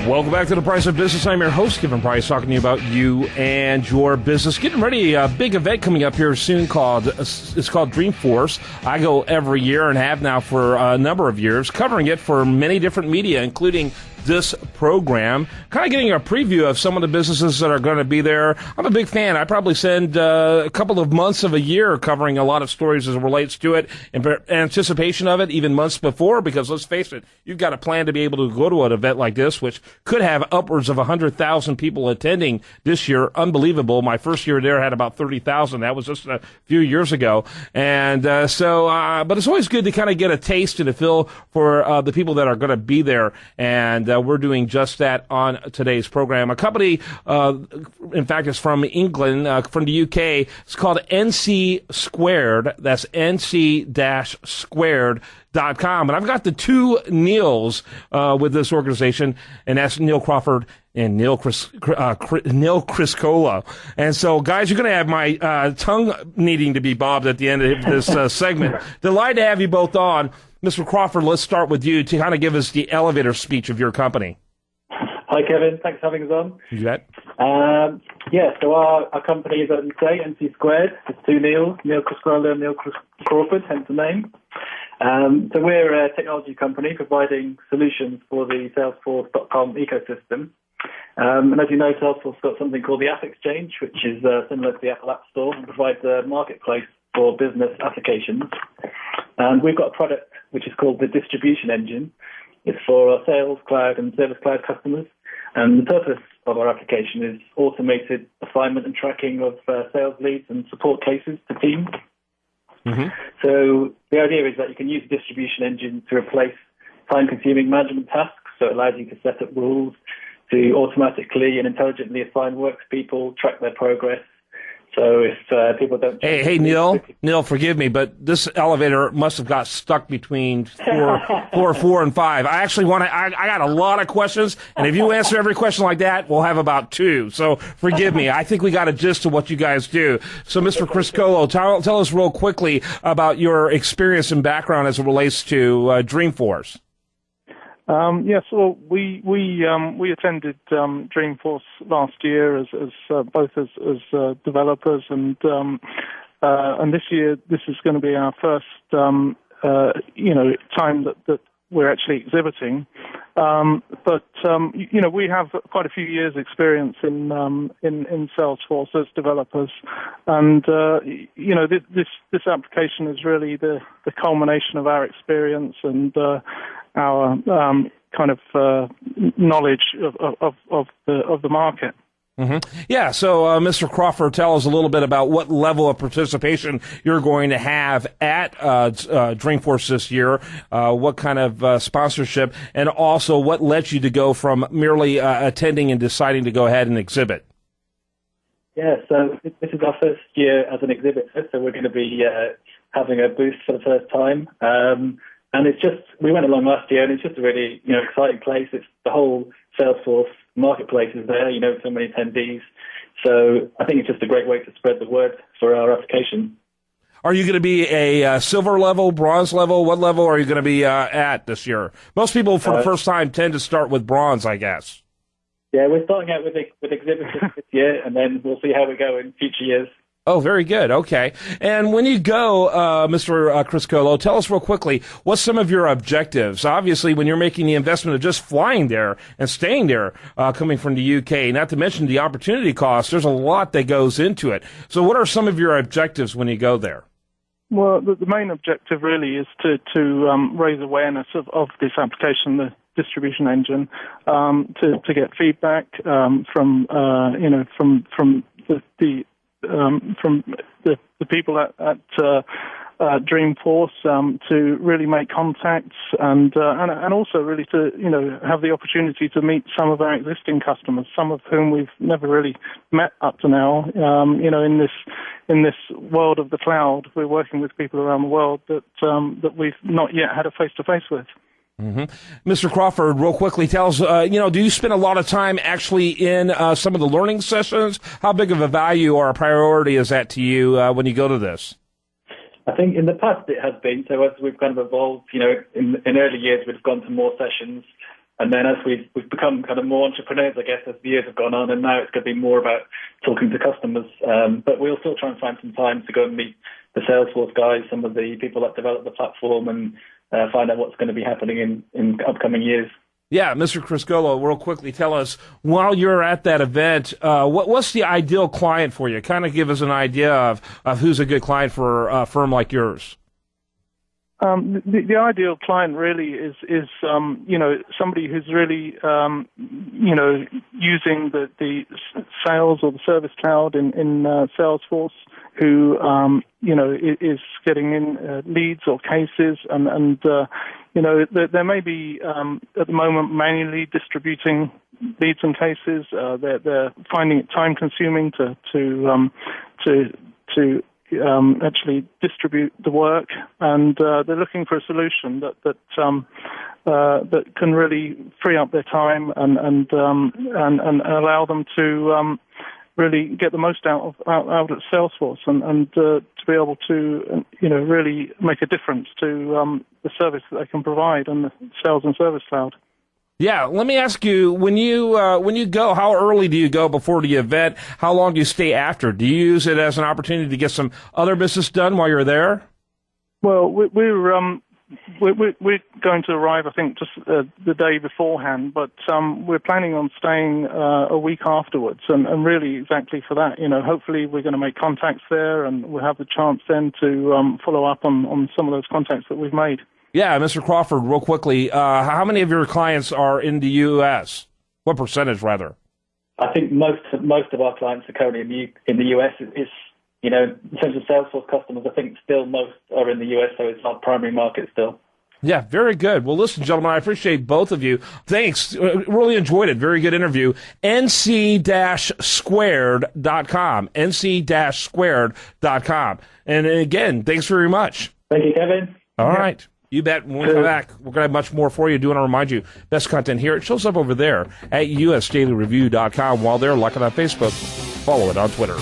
Welcome back to The Price of Business. I'm your host, Kevin Price, talking to you about you and your business. Getting ready, a big event coming up here soon it's called Dreamforce. I go every year and have now for a number of years, covering it for many different media, including this program, kind of getting a preview of some of the businesses that are going to be there. I'm a big fan. I probably spend a couple of months of a year covering a lot of stories as it relates to it, in anticipation of it, even months before, because let's face it, you've got a plan to be able to go to an event like this, which could have upwards of 100,000 people attending this year. Unbelievable. My first year there had about 30,000. That was just a few years ago. And but it's always good to kind of get a taste and a feel for the people that are going to be there. And we're doing just that on today's program. A company, in fact, is from England, from the UK. It's called NC Squared. That's NC-Squared.com. And I've got the two Neils with this organization, and that's Neil Crawford and Neil Criscuolo. And so, guys, you're going to have my tongue needing to be bobbed at the end of this segment. Delighted to have you both on. Mr. Crawford, let's start with you to kind of give us the elevator speech of your company. Hi, Kevin. Thanks for having us on. You bet. So our company is, as you say, NC Squared. It's two Neil Criscuolo and Neil Crawford, hence the name. So we're a technology company providing solutions for the Salesforce.com ecosystem. And as you know, Salesforce got something called the App Exchange, which is similar to the Apple App Store and provides a marketplace for business applications. And we've got a product which is called the Distribution Engine. It's for our Sales Cloud and Service Cloud customers. And the purpose of our application is automated assignment and tracking of sales leads and support cases to teams. Mm-hmm. So the idea is that you can use the Distribution Engine to replace time-consuming management tasks. So it allows you to set up rules to automatically and intelligently assign work to people, track their progress. So if people don't... Hey, Neil, forgive me, but this elevator must have got stuck between four and five. I actually I got a lot of questions, and if you answer every question like that, we'll have about two. So forgive me. I think we got a gist of what you guys do. So, Mr. Criscuolo, tell us real quickly about your experience and background as it relates to Dreamforce. Yes, well, we attended Dreamforce last year as both as developers, and this year this is going to be our first time that we're actually exhibiting. But we have quite a few years' experience in Salesforce as developers, and this application is really the culmination of our experience and our kind of knowledge of the market. Mm-hmm. Yeah, so Mr. Crawford, tell us a little bit about what level of participation you're going to have at Dreamforce this year, what kind of sponsorship, and also what led you to go from merely attending and deciding to go ahead and exhibit. Yeah, so this is our first year as an exhibitor, so we're going to be having a booth for the first time. And it's just, we went along last year, and it's just a really, exciting place. It's the whole Salesforce marketplace is there, so many attendees. So I think it's just a great way to spread the word for our application. Are you going to be a silver level, bronze level? What level are you going to be at this year? Most people, for the first time, tend to start with bronze, I guess. Yeah, we're starting out with exhibitors this year, and then we'll see how we go in future years. Oh, very good. Okay. And when you go, Mr. Criscuolo, tell us real quickly, what's some of your objectives? Obviously, when you're making the investment of just flying there and staying there, coming from the UK, not to mention the opportunity cost, there's a lot that goes into it. So what are some of your objectives when you go there? Well, the main objective really is to raise awareness of this application, the Distribution Engine, to get feedback from the people at Dreamforce, to really make contacts and also really to have the opportunity to meet some of our existing customers, some of whom we've never really met up to now. In this world of the cloud, we're working with people around the world that we've not yet had a face-to-face with. Mm-hmm. Mr. Crawford, real quickly, tell us, do you spend a lot of time actually in some of the learning sessions? How big of a value or a priority is that to you when you go to this? I think in the past it has been. So as we've kind of evolved, in early years we've gone to more sessions. And then as we've become kind of more entrepreneurs, I guess, as the years have gone on, and now it's going to be more about talking to customers. But we'll still try and find some time to go and meet the Salesforce guys, some of the people that develop the platform, and find out what's going to be happening in upcoming years. Yeah, Mr. Criscuolo, real quickly, tell us, while you're at that event, what's the ideal client for you? Kind of give us an idea of who's a good client for a firm like yours. The ideal client really is somebody who's really using the sales or the service cloud in Salesforce, who is getting in leads or cases, and there may be at the moment manually distributing leads and cases. They're finding it time consuming to actually distribute the work, and they're looking for a solution that can really free up their time and allow them to really get the most out at Salesforce and to be able to really make a difference to the service that they can provide on the Sales and Service Cloud. Yeah, let me ask you, when you go, how early do you go before the event? How long do you stay after? Do you use it as an opportunity to get some other business done while you're there? Well, we're going to arrive, I think, just the day beforehand, but we're planning on staying a week afterwards, and really exactly for that. Hopefully we're going to make contacts there, and we'll have the chance then to follow up on some of those contacts that we've made. Yeah, Mr. Crawford, real quickly, how many of your clients are in the U.S.? What percentage, rather? I think most of our clients are currently in the U.S. It's in terms of Salesforce customers, I think still most are in the U.S., so it's our primary market still. Yeah, very good. Well, listen, gentlemen, I appreciate both of you. Thanks. Really enjoyed it. Very good interview. nc-squared.com. nc-squared.com. And again, thanks very much. Thank you, Kevin. All right. You bet. When we come back, we're going to have much more for you. I do want to remind you, best content here. It shows up over there at usdailyreview.com. While there, like it on Facebook. Follow it on Twitter.